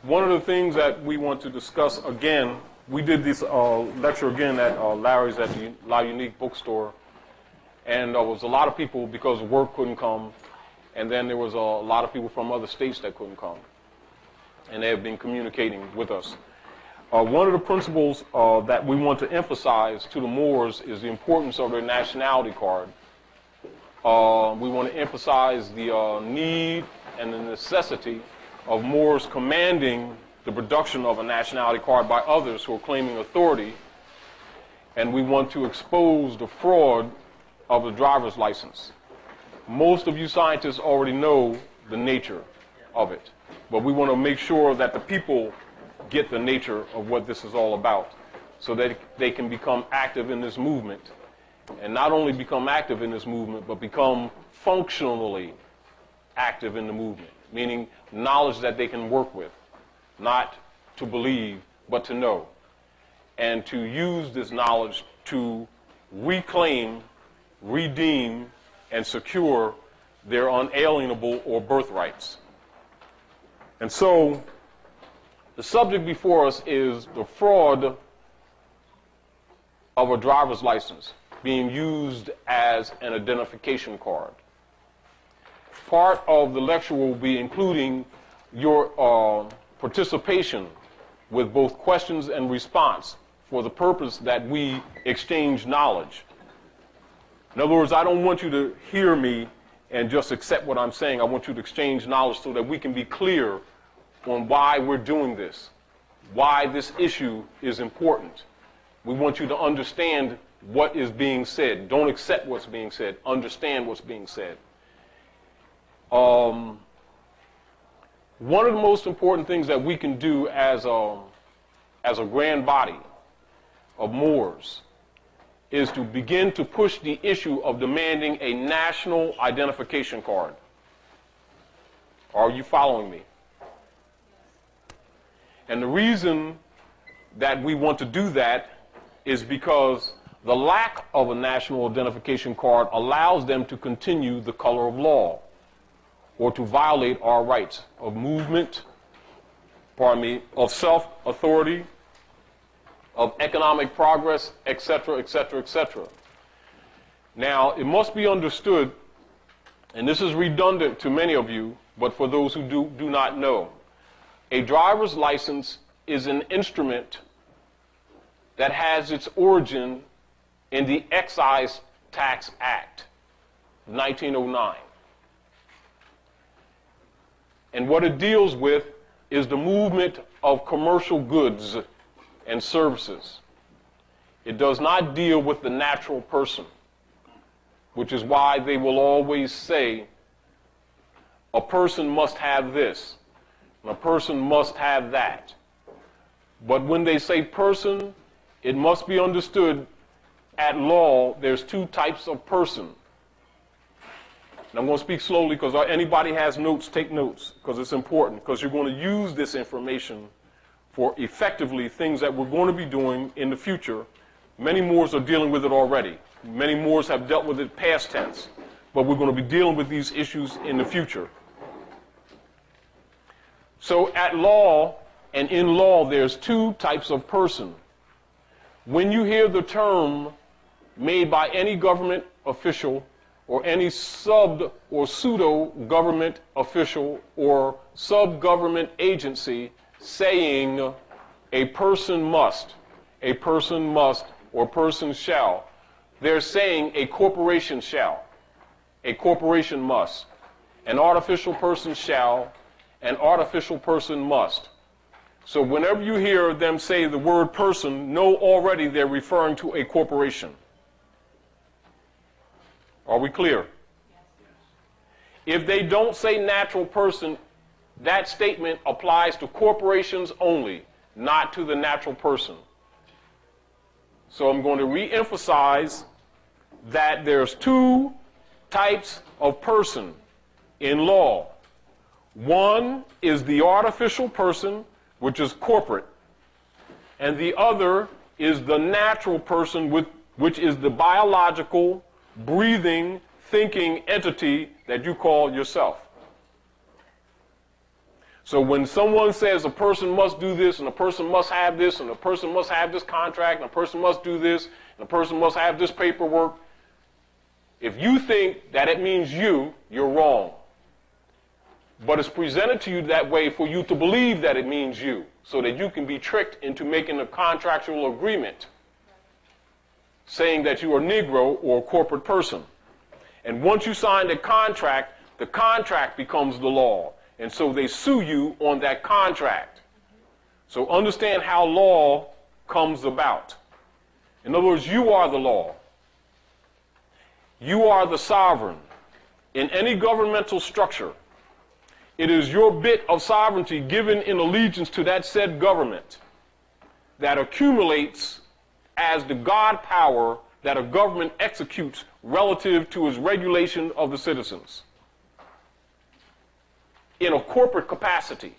One of the things that we want to discuss again, we did this lecture again at Larry's at the La Unique bookstore, and there was a lot of people because work couldn't come, and then there was a lot of people from other states that couldn't come, and they have been communicating with us. One of the principles that we want to emphasize to the Moors is the importance of their nationality card. We want to emphasize the need and the necessity of Moors commanding the production of a nationality card by others who are claiming authority, and we want to expose the fraud of the driver's license. Most of you scientists already know the nature of it, but we want to make sure that the people get the nature of what this is all about so that they can become active in this movement, and not only become active in this movement, but become functionally active in the movement, meaning knowledge that they can work with, not to believe, but to know, and to use this knowledge to reclaim, redeem, and secure their unalienable or birthrights. And so the subject before us is the fraud of a driver's license being used as an identification card. Part of the lecture will be including your participation with both questions and response for the purpose that we exchange knowledge. In other words, I don't want you to hear me and just accept what I'm saying. I want you to exchange knowledge so that we can be clear on why we're doing this, why this issue is important. We want you to understand what is being said. Don't accept what's being said. Understand what's being said. One of the most important things that we can do as a grand body of Moors is to begin to push the issue of demanding a national identification card. Are you following me? And the reason that we want to do that is because the lack of a national identification card allows them to continue the color of law, or to violate our rights of movement, of self-authority, of economic progress, etc., etc., etc. Now, it must be understood, and this is redundant to many of you, but for those who do not know, a driver's license is an instrument that has its origin in the Excise Tax Act, 1909. And what it deals with is the movement of commercial goods and services. It does not deal with the natural person, which is why they will always say a person must have this, and a person must have that. But when they say person, it must be understood at law there's two types of person. And I'm going to speak slowly because anybody has notes, take notes, because it's important, because you're going to use this information for effectively things that we're going to be doing in the future. Many Moors are dealing with it already. Many Moors have dealt with it past tense, but we're going to be dealing with these issues in the future. So at law and in law, there's two types of person. When you hear the term made by any government official or any sub or pseudo-government official or sub-government agency saying a person must, or person shall, they're saying a corporation shall, a corporation must, an artificial person shall, an artificial person must. So whenever you hear them say the word person, know already they're referring to a corporation. Are we clear? If they don't say natural person, that statement applies to corporations only, not to the natural person. So I'm going to re-emphasize that there's two types of person in law. One is the artificial person, which is corporate, and the other is the natural person, which is the biological, breathing, thinking entity that you call yourself. So when someone says a person must do this, and a person must have this, and a person must have this contract, and a person must do this, and a person must have this paperwork, if you think that it means you're wrong. But it's presented to you that way for you to believe that it means you, so that you can be tricked into making a contractual agreement saying that you are Negro or a corporate person. And once you sign the contract becomes the law. And so they sue you on that contract. So understand how law comes about. In other words, you are the law. You are the sovereign. In any governmental structure, it is your bit of sovereignty given in allegiance to that said government that accumulates as the God power that a government executes relative to its regulation of the citizens in a corporate capacity,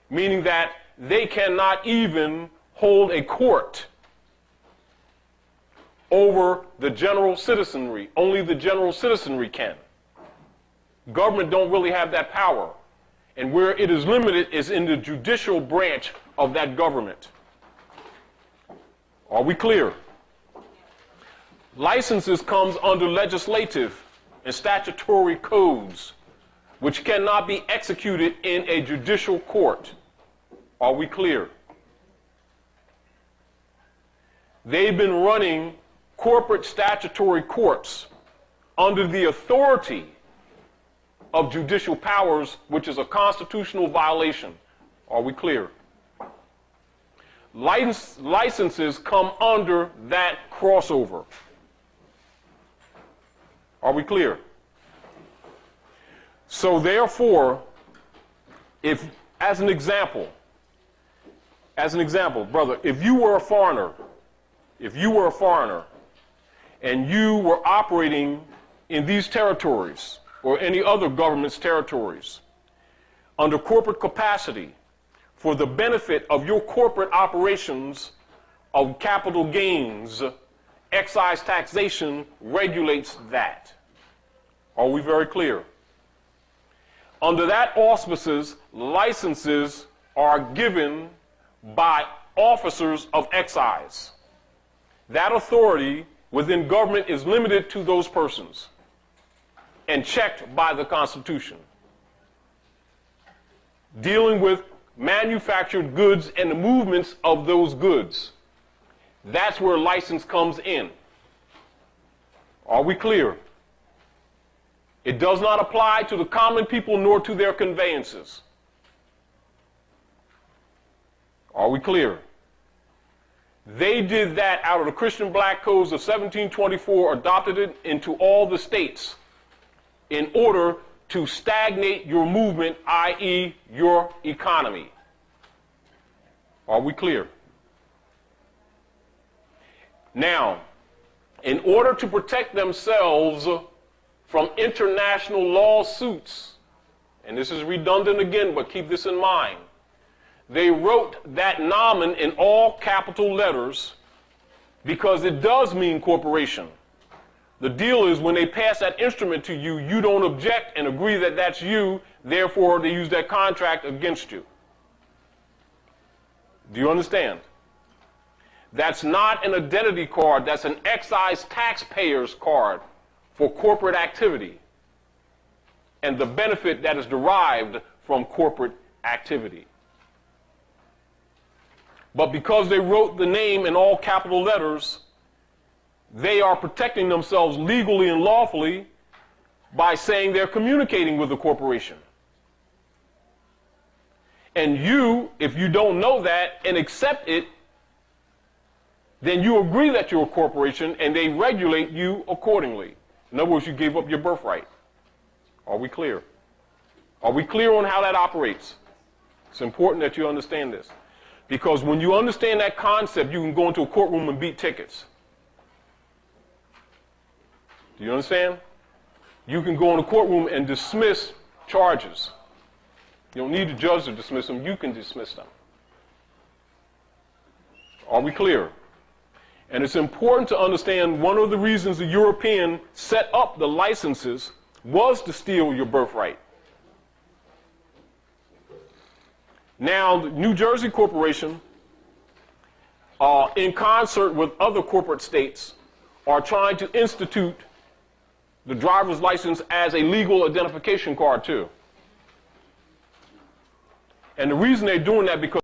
meaning that they cannot even hold a court over the general citizenry. Only the general citizenry can. Government don't really have that power. And where it is limited is in the judicial branch of that government. Are we clear? Licenses comes under legislative and statutory codes, which cannot be executed in a judicial court. Are we clear? They've been running corporate statutory courts under the authority of judicial powers, which is a constitutional violation. Are we clear? Licenses come under that crossover. Are we clear? So therefore, if, as an example, brother, if you were a foreigner, and you were operating in these territories or any other government's territories under corporate capacity for the benefit of your corporate operations of capital gains, excise taxation regulates that. Are we very clear? Under that auspices, licenses are given by officers of excise. That authority within government is limited to those persons and checked by the Constitution. Dealing with manufactured goods and the movements of those goods. That's where license comes in. Are we clear? It does not apply to the common people nor to their conveyances. Are we clear? They did that out of the Christian Black Codes of 1724, adopted it into all the states in order to stagnate your movement, i.e. your economy. Are we clear? Now, in order to protect themselves from international lawsuits, and this is redundant again, but keep this in mind, they wrote that nomen in all capital letters because it does mean corporation. The deal is when they pass that instrument to you, you don't object and agree that that's you, therefore they use that contract against you. Do you understand? That's not an identity card, that's an excise taxpayer's card for corporate activity and the benefit that is derived from corporate activity. But because they wrote the name in all capital letters, they are protecting themselves legally and lawfully by saying they're communicating with the corporation. And you, if you don't know that and accept it, then you agree that you're a corporation and they regulate you accordingly. In other words, you gave up your birthright. Are we clear? Are we clear on how that operates? It's important that you understand this. Because when you understand that concept, you can go into a courtroom and beat tickets. Do you understand? You can go in a courtroom and dismiss charges. You don't need the judge to dismiss them. You can dismiss them. Are we clear? And it's important to understand one of the reasons the European set up the licenses was to steal your birthright. Now, the New Jersey Corporation, in concert with other corporate states, are trying to institute the driver's license as a legal identification card too. And the reason they're doing that because